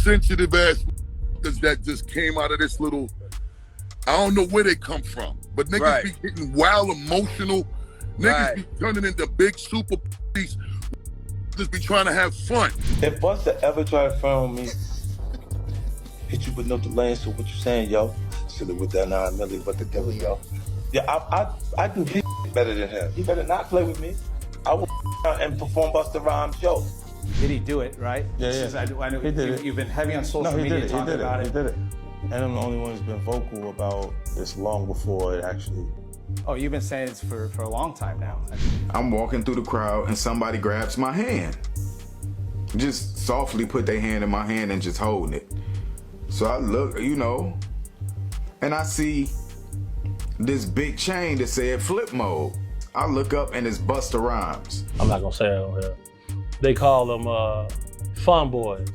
sensitive ass that just came out of this little, I don't know where they come from, but niggas be getting wild emotional. Niggas be turning into big super police. Just be trying to have fun. If Busta ever try to film me, hit you with no delay, so what you saying, yo? Silly with that 9 milli, but the devil, yo. Yeah, I do his better than him. He better not play with me. I will and perform Busta Rhymes show. Did he do it, right? Yeah. I know he did you've been heavy on social media talking about it. He did it. And I'm the only one who's been vocal about this long before it actually. Oh, you've been saying this for a long time now. I'm walking through the crowd and somebody grabs my hand. Just softly put their hand in my hand and just holding it. So I look, you know, and I see this big chain that said flip mode. I look up and it's Busta Rhymes. I'm not gonna say it on here. They call them fun boys.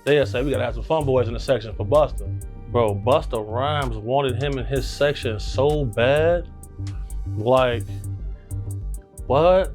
They'll say, we gotta have some fun boys in the section for Busta. Bro, Busta Rhymes wanted him in his section so bad. Like, what?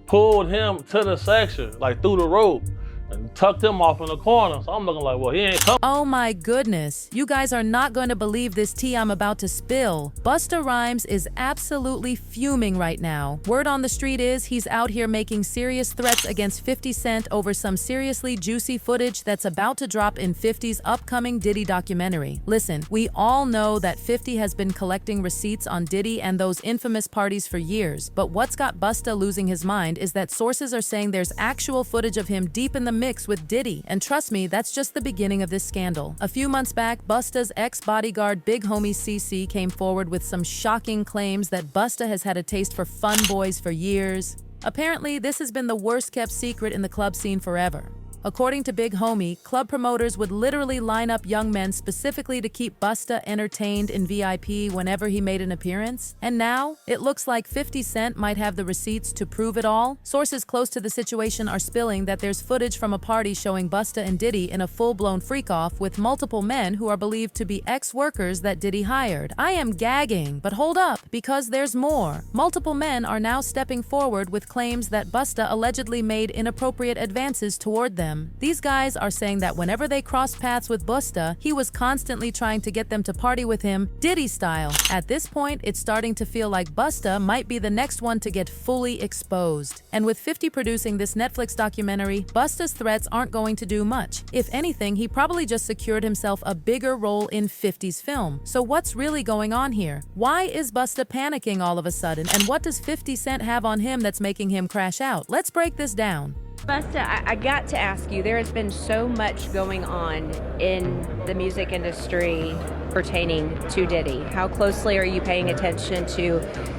Pulled him to the section, like through the rope, and tucked him off in the corner. So I'm looking like, well, he ain't coming. Oh my goodness. You guys are not going to believe this tea I'm about to spill. Busta Rhymes is absolutely fuming right now. Word on the street is he's out here making serious threats against 50 Cent over some seriously juicy footage that's about to drop in 50's upcoming Diddy documentary. Listen, we all know that 50 has been collecting receipts on Diddy and those infamous parties for years, but what's got Busta losing his mind is that sources are saying there's actual footage of him deep in the mix with Diddy, and trust me, that's just the beginning of this scandal. A few months back, Busta's ex-bodyguard Big Homie CC came forward with some shocking claims that Busta has had a taste for fun boys for years. Apparently, this has been the worst-kept secret in the club scene forever. According to Big Homie, club promoters would literally line up young men specifically to keep Busta entertained in VIP whenever he made an appearance. And now, it looks like 50 Cent might have the receipts to prove it all. Sources close to the situation are spilling that there's footage from a party showing Busta and Diddy in a full-blown freak-off with multiple men who are believed to be ex-workers that Diddy hired. I am gagging, but hold up, because there's more. Multiple men are now stepping forward with claims that Busta allegedly made inappropriate advances toward them. These guys are saying that whenever they crossed paths with Busta, he was constantly trying to get them to party with him, Diddy style. At this point, it's starting to feel like Busta might be the next one to get fully exposed. And with 50 producing this Netflix documentary, Busta's threats aren't going to do much. If anything, he probably just secured himself a bigger role in 50's film. So what's really going on here? Why is Busta panicking all of a sudden? And what does 50 Cent have on him that's making him crash out? Let's break this down. Busta, I got to ask you, there has been so much going on in the music industry pertaining to Diddy. How closely are you paying attention to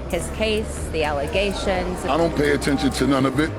his case, the allegations? I don't pay attention to none of it.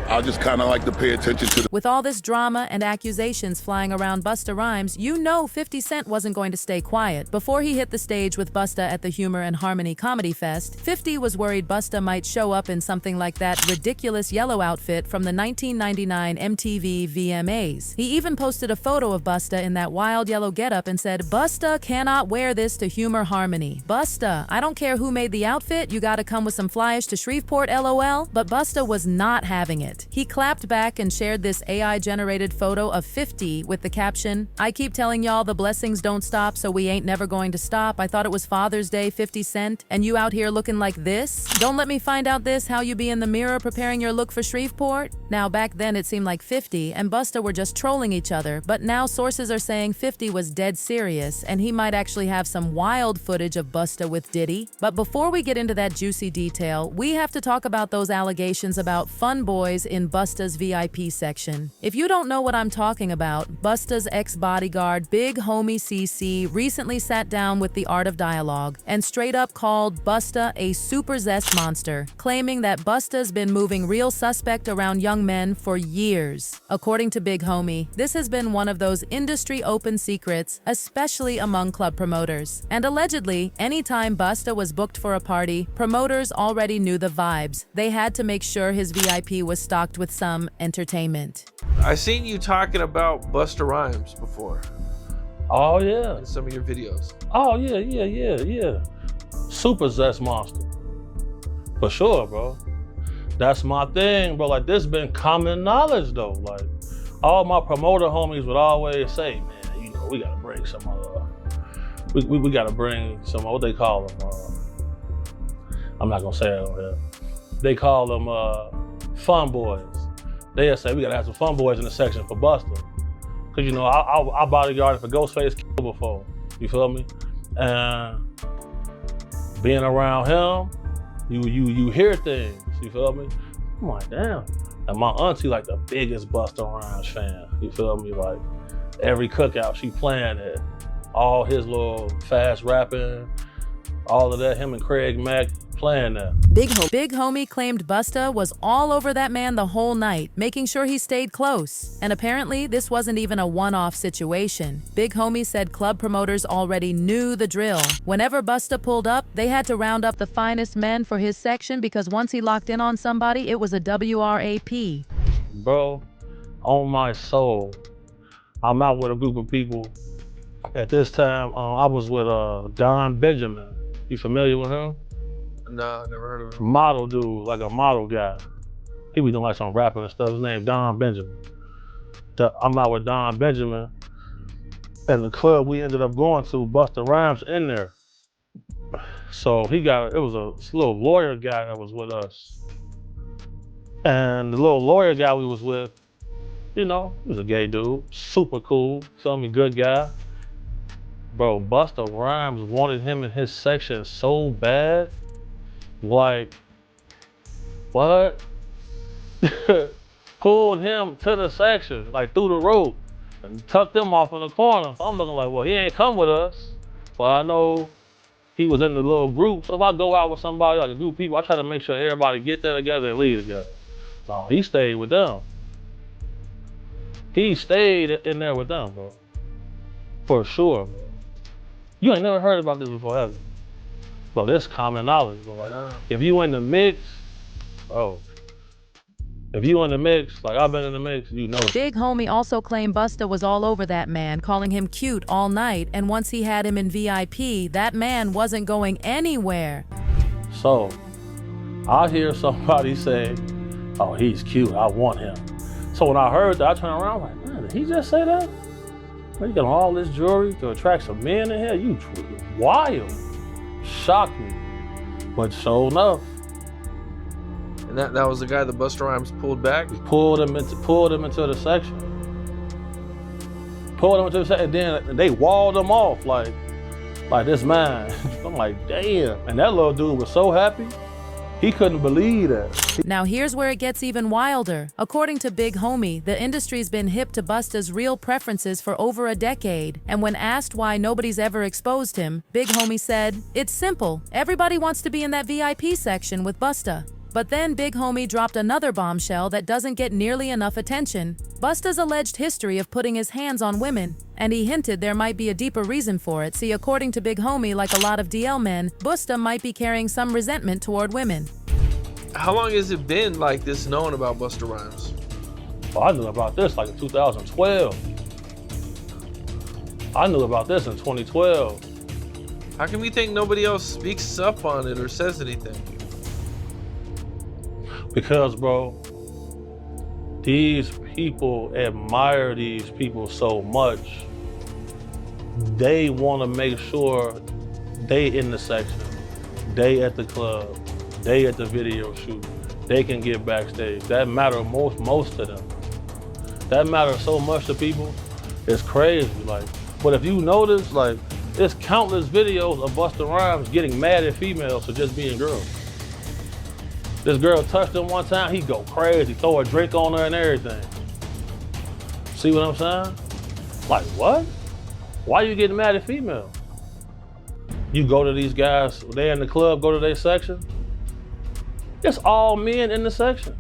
I just kind of like to pay attention to With all this drama and accusations flying around Busta Rhymes, you know 50 Cent wasn't going to stay quiet. Before he hit the stage with Busta at the Humor and Harmony Comedy Fest, 50 was worried Busta might show up in something like that ridiculous yellow outfit from the 1999 MTV VMAs. He even posted a photo of Busta in that wild yellow getup and said, "Busta cannot wear this to Humor Harmony. Busta, I don't care who made the outfit, you gotta come with some flyers to Shreveport, LOL." But Busta was not having it. He clapped back and shared this AI-generated photo of 50 with the caption, "I keep telling y'all the blessings don't stop, so we ain't never going to stop. I thought it was Father's Day, 50 Cent, and you out here looking like this? Don't let me find out this, how you be in the mirror preparing your look for Shreveport?" Now, back then it seemed like 50 and Busta were just trolling each other, but now sources are saying 50 was dead serious, and he might actually have some wild footage of Busta with Diddy. But before we get into that juicy detail, we have to talk about those allegations about fun boys in Busta's VIP section. If you don't know what I'm talking about, Busta's ex-bodyguard Big Homie CC recently sat down with the Art of Dialogue and straight up called Busta a super zest monster, claiming that Busta's been moving real suspect around young men for years. According to Big Homie, this has been one of those industry open secrets, especially among club promoters. And allegedly, anytime Busta was booked for a party, promoters already knew the vibes. They had to make sure his VIP was stocked with some entertainment. I seen you talking about Busta Rhymes before. Oh yeah. In some of your videos. Oh yeah. Super zest monster. For sure, bro. That's my thing, bro. Like, this been common knowledge though. Like, all my promoter homies would always say, man, you know, we gotta bring some, we gotta bring some, what they call them, I'm not gonna say it on here. They call them fun boys. They'll say, we gotta have some fun boys in the section for Busta. Cause you know, I bodyguarded for Ghostface before, you feel me? And being around him, you hear things, you feel me? I'm like, damn. And my auntie like the biggest Busta Rhymes fan, you feel me? Like every cookout she playing it, all his little fast rapping, all of that, him and Craig Mack playing that. Big Homie claimed Busta was all over that man the whole night, making sure he stayed close. And apparently, this wasn't even a one-off situation. Big Homie said club promoters already knew the drill. Whenever Busta pulled up, they had to round up the finest men for his section because once he locked in on somebody, it was a WRAP. Bro, on my soul, I'm out with a group of people. At this time, I was with Don Benjamin. You familiar with him? Nah, never heard of him. Model dude, like a model guy. He was doing like some rapping and stuff. His name Don Benjamin. I'm out with Don Benjamin. And the club we ended up going to, Busta Rhymes in there. So it was a little lawyer guy that was with us. And the little lawyer guy we was with, you know, he was a gay dude, super cool, feel me, good guy. Bro, Busta Rhymes wanted him in his section so bad. Like, what? Pulled him to the section, like through the rope, and tucked him off in the corner. I'm looking like, well, he ain't come with us. But I know he was in the little group. So if I go out with somebody, like a group of people, I try to make sure everybody get there together and leave together. So he stayed with them. He stayed in there with them, bro. For sure, bro. You ain't never heard about this before, have you? Bro, this common knowledge, bro. Like, if you in the mix, bro. If you in the mix, like I've been in the mix, you know. Big Homie also claimed Busta was all over that man, calling him cute all night, and once he had him in VIP, that man wasn't going anywhere. So, I hear somebody say, oh, he's cute, I want him. So when I heard that, I turned around, like, man, did he just say that? You got all this jewelry to attract some men in here? You wild. Shocked me, but sure enough. And that was the guy that Busta Rhymes pulled back? He pulled him into the section. Pulled him into the section, and then they walled him off like this man. I'm like, damn. And that little dude was so happy, he couldn't believe that. Now here's where it gets even wilder. According to Big Homie, the industry's been hip to Busta's real preferences for over a decade. And when asked why nobody's ever exposed him, Big Homie said, it's simple. Everybody wants to be in that VIP section with Busta. But then Big Homie dropped another bombshell that doesn't get nearly enough attention. Busta's alleged history of putting his hands on women. And he hinted there might be a deeper reason for it. See, according to Big Homie, like a lot of DL men, Busta might be carrying some resentment toward women. How long has it been like this known about Busta Rhymes? Well, I knew about this like in 2012. I knew about this in 2012. How can we think nobody else speaks up on it or says anything? Because, bro, these people admire these people so much. They want to make sure they in the section, they at the club, they at the video shoot, they can get backstage. That matters most to them. That matters so much to people. It's crazy. Like, but if you notice, like, there's countless videos of Busta Rhymes getting mad at females for just being girls. This girl touched him one time, he go crazy, throw a drink on her and everything. See what I'm saying? Like, what? Why you getting mad at females? You go to these guys, they in the club, go to their section. It's all men in the section.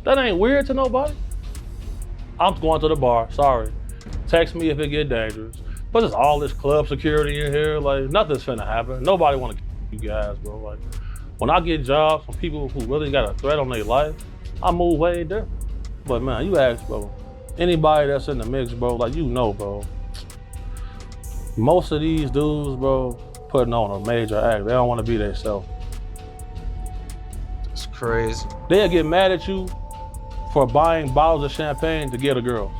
That ain't weird to nobody. I'm going to the bar, sorry. Text me if it get dangerous. But there's all this club security in here, like nothing's finna happen. Nobody wanna kill you guys, bro. Like, when I get jobs from people who really got a threat on their life, I move way different. But man, you ask, bro, anybody that's in the mix, bro, like you know, bro, most of these dudes, bro, putting on a major act. They don't want to be themselves. It's crazy. They'll get mad at you for buying bottles of champagne to get a girls.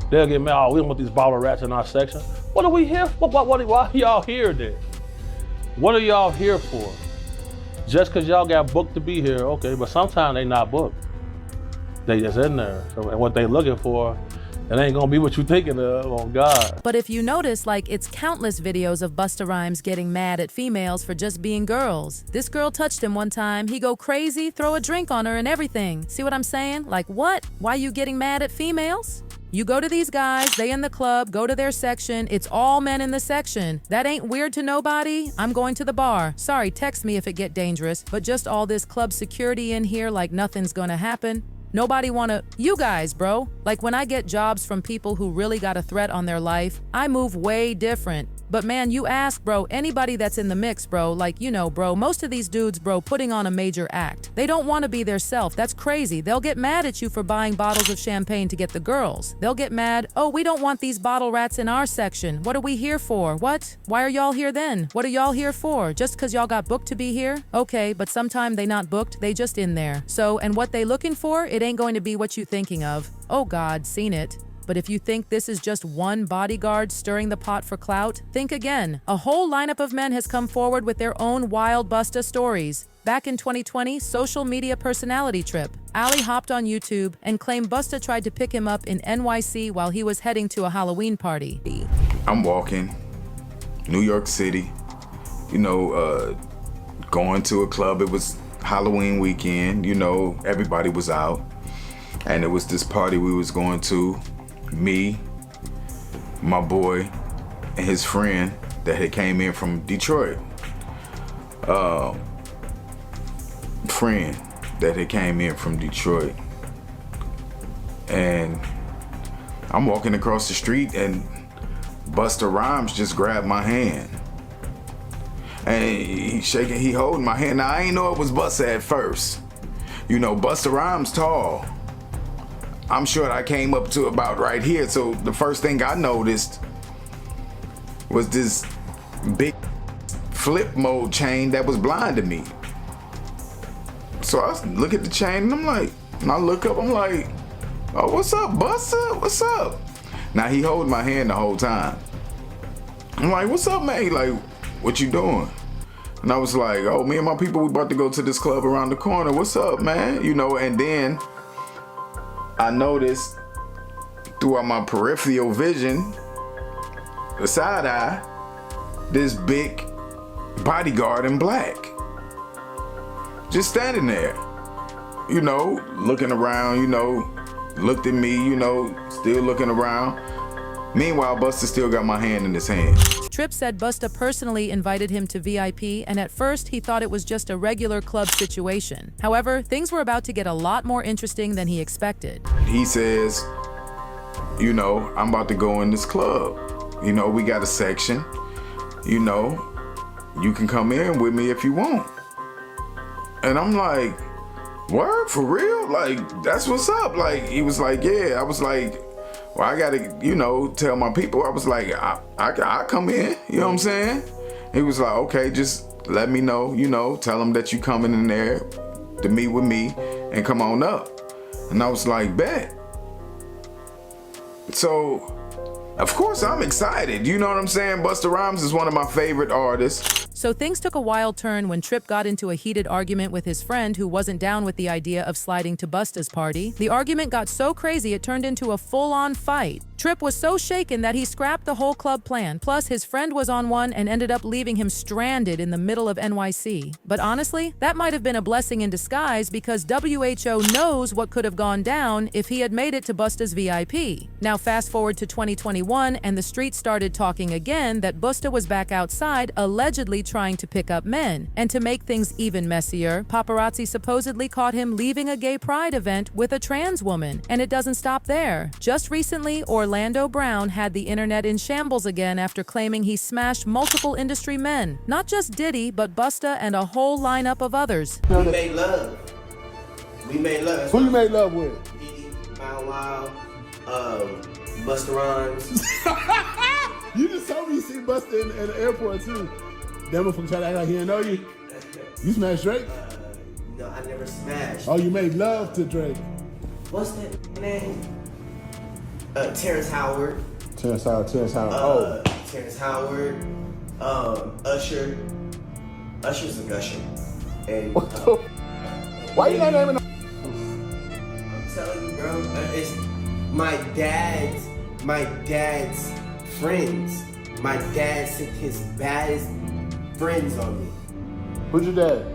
They'll get mad, oh, we don't want these bottle rats in our section. What are we here for? Why are y'all here then? What are y'all here for? Just because y'all got booked to be here, okay, but sometimes they not booked. They just in there. So, and what they looking for, it ain't gonna be what you thinking of, on God. But if you notice, like, it's countless videos of Busta Rhymes getting mad at females for just being girls. This girl touched him one time, he go crazy, throw a drink on her and everything. See what I'm saying? Like, what? Why you getting mad at females? You go to these guys, they in the club, go to their section, it's all men in the section. That ain't weird to nobody? I'm going to the bar. Sorry, text me if it get dangerous, but just all this club security in here like nothing's gonna happen. Nobody wanna, you guys, bro. Like when I get jobs from people who really got a threat on their life, I move way different. But man, you ask, bro, anybody that's in the mix, bro, like, you know, bro, most of these dudes, bro, putting on a major act. They don't want to be their self. That's crazy. They'll get mad at you for buying bottles of champagne to get the girls. They'll get mad, oh, we don't want these bottle rats in our section. What are we here for? What? Why are y'all here then? What are y'all here for? Just because y'all got booked to be here? Okay, but sometime they not booked, they just in there. So, and what they looking for, it ain't going to be what you thinking of. Oh God, seen it. But if you think this is just one bodyguard stirring the pot for clout, think again. A whole lineup of men has come forward with their own wild Busta stories. Back in 2020, social media personality Trip. Ali hopped on YouTube and claimed Busta tried to pick him up in NYC while he was heading to a Halloween party. I'm walking, New York City, you know, going to a club. It was Halloween weekend, you know, everybody was out. And it was this party we was going to. Me, my boy, and his friend that had came in from Detroit. Friend that had came in from Detroit. And I'm walking across the street and Busta Rhymes just grabbed my hand. And he holding my hand. Now I ain't know it was Busta at first. You know, Busta Rhymes tall. I'm sure I came up to about right here, so the first thing I noticed was this big flip mode chain that was blinding me. So I look at the chain and I'm like, and I look up, I'm like, oh, what's up, Busta? What's up? Now he holding my hand the whole time. I'm like, what's up, man? Like, what you doing? And I was like, oh, me and my people, we about to go to this club around the corner. What's up, man? You know, and then I noticed throughout my peripheral vision, the side eye, this big bodyguard in black. Just standing there, you know, looking around, you know, looked at me, you know, still looking around. Meanwhile, Busta still got my hand in his hand. Trip said Busta personally invited him to VIP, and at first he thought it was just a regular club situation. However, things were about to get a lot more interesting than he expected. He says, you know, I'm about to go in this club. You know, we got a section. You know, you can come in with me if you want. And I'm like, word, for real? Like, that's what's up. Like, he was like, yeah. I was like, well, I gotta, you know, tell my people. I was like, I come in, you know what I'm saying? He was like, okay, just let me know, you know, tell them that you coming in there to meet with me and come on up. And I was like, bet. So, of course I'm excited, you know what I'm saying? Busta Rhymes is one of my favorite artists. So things took a wild turn when Trip got into a heated argument with his friend who wasn't down with the idea of sliding to Busta's party. The argument got so crazy it turned into a full-on fight. Trip was so shaken that he scrapped the whole club plan. Plus, his friend was on one and ended up leaving him stranded in the middle of NYC. But honestly, that might have been a blessing in disguise because WHO knows what could have gone down if he had made it to Busta's VIP. Now fast forward to 2021 and the streets started talking again that Busta was back outside allegedly trying to pick up men. And to make things even messier, paparazzi supposedly caught him leaving a gay pride event with a trans woman. And it doesn't stop there. Just recently, Orlando Brown had the internet in shambles again after claiming he smashed multiple industry men. Not just Diddy, but Busta and a whole lineup of others. We made love. We made love. Who you made love with? Diddy, Bow Wow, Busta Rhymes. You just told me you seen Busta in the airport too. Devil from trying to act like he didn't know you. You smashed Drake? No, I never smashed. Oh, you made love to Drake. What's that name? Terrence Howard. Terrence Howard. Terrence Howard. Usher. Usher's a gusher. And why you not naming? I'm telling you, bro. It's my dad's friends. My dad sent his baddest friends on me. Who's your dad?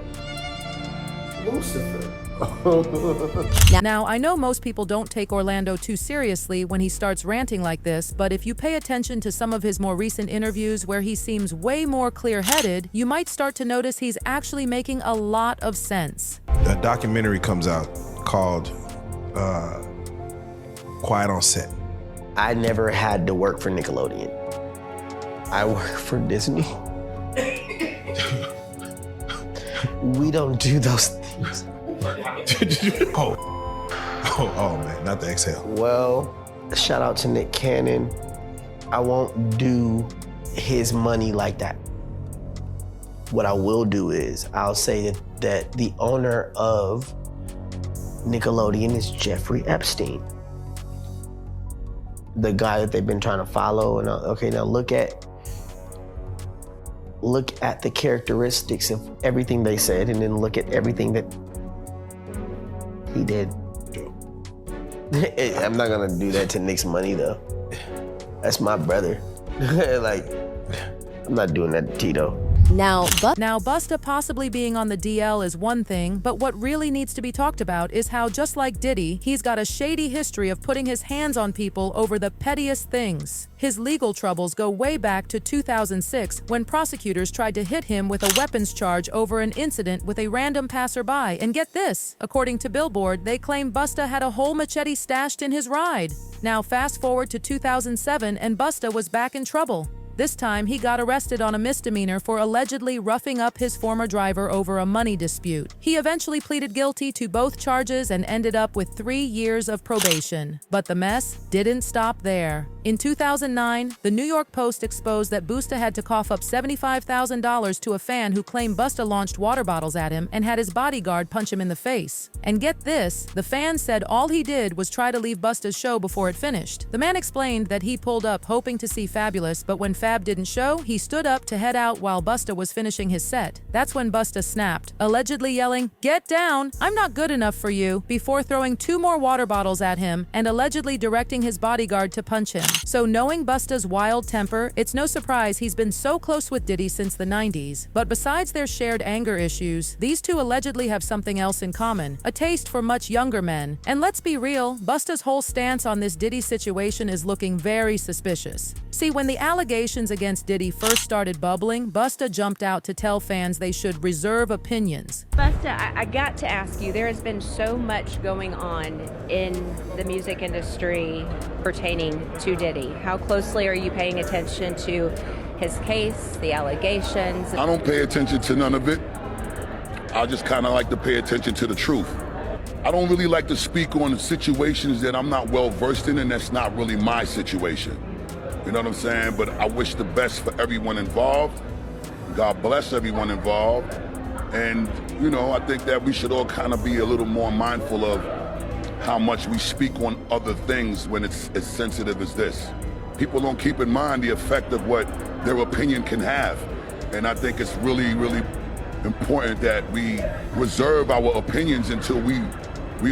Lucifer. Now, I know most people don't take Orlando too seriously when he starts ranting like this, but if you pay attention to some of his more recent interviews where he seems way more clear-headed, you might start to notice he's actually making a lot of sense. A documentary comes out called Quiet on Set. I never had to work for Nickelodeon. I work for Disney. We don't do those things. Oh man, not the exhale. Well, shout out to Nick Cannon. I won't do his money like that. What I will do is I'll say that the owner of Nickelodeon is Jeffrey Epstein. The guy that they've been trying to follow. And okay, now look at the characteristics of everything they said, and then look at everything that he did. I'm not gonna do that to Nick's money though. That's my brother. Like, I'm not doing that to Tito. Now, Busta possibly being on the DL is one thing, but what really needs to be talked about is how, just like Diddy, he's got a shady history of putting his hands on people over the pettiest things. His legal troubles go way back to 2006 when prosecutors tried to hit him with a weapons charge over an incident with a random passerby. And get this, according to Billboard, they claim Busta had a whole machete stashed in his ride. Now fast forward to 2007 and Busta was back in trouble. This time, he got arrested on a misdemeanor for allegedly roughing up his former driver over a money dispute. He eventually pleaded guilty to both charges and ended up with 3 years of probation. But the mess didn't stop there. In 2009, the New York Post exposed that Busta had to cough up $75,000 to a fan who claimed Busta launched water bottles at him and had his bodyguard punch him in the face. And get this, the fan said all he did was try to leave Busta's show before it finished. The man explained that he pulled up hoping to see Fabulous, but when Fab didn't show, he stood up to head out while Busta was finishing his set. That's when Busta snapped, allegedly yelling, "Get down! I'm not good enough for you," before throwing 2 more water bottles at him and allegedly directing his bodyguard to punch him. So knowing Busta's wild temper, it's no surprise he's been so close with Diddy since the 90s. But besides their shared anger issues, these two allegedly have something else in common, a taste for much younger men. And let's be real, Busta's whole stance on this Diddy situation is looking very suspicious. See, when the allegations against Diddy first started bubbling, Busta jumped out to tell fans they should reserve opinions. Busta, I got to ask you, there has been so much going on in the music industry pertaining to Diddy. How closely are you paying attention to his case, the allegations? I don't pay attention to none of it. I just kind of like to pay attention to the truth. I don't really like to speak on situations that I'm not well versed in, and that's not really my situation. You know what I'm saying? But I wish the best for everyone involved. God bless everyone involved. And, you know, I think that we should all kind of be a little more mindful of how much we speak on other things when it's as sensitive as this. People don't keep in mind the effect of what their opinion can have. And I think it's really, really important that we reserve our opinions until we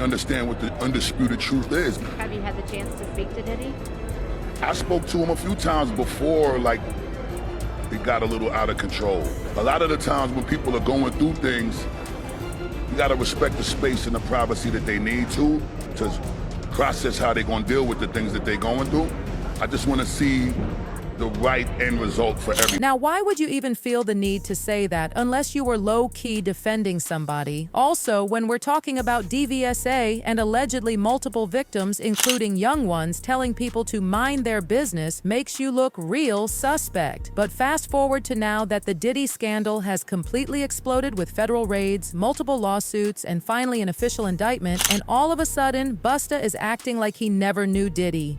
understand what the undisputed truth is. Have you had the chance to speak to Diddy? I spoke to him a few times before, like, it got a little out of control. A lot of the times when people are going through things, you gotta respect the space and the privacy that they need to process how they're gonna deal with the things that they're going through. I just wanna see the right end result for everyone. Now, why would you even feel the need to say that unless you were low-key defending somebody? Also, when we're talking about DVSA and allegedly multiple victims, including young ones, telling people to mind their business makes you look real suspect. But fast forward to now that the Diddy scandal has completely exploded with federal raids, multiple lawsuits, and finally an official indictment, and all of a sudden, Busta is acting like he never knew Diddy.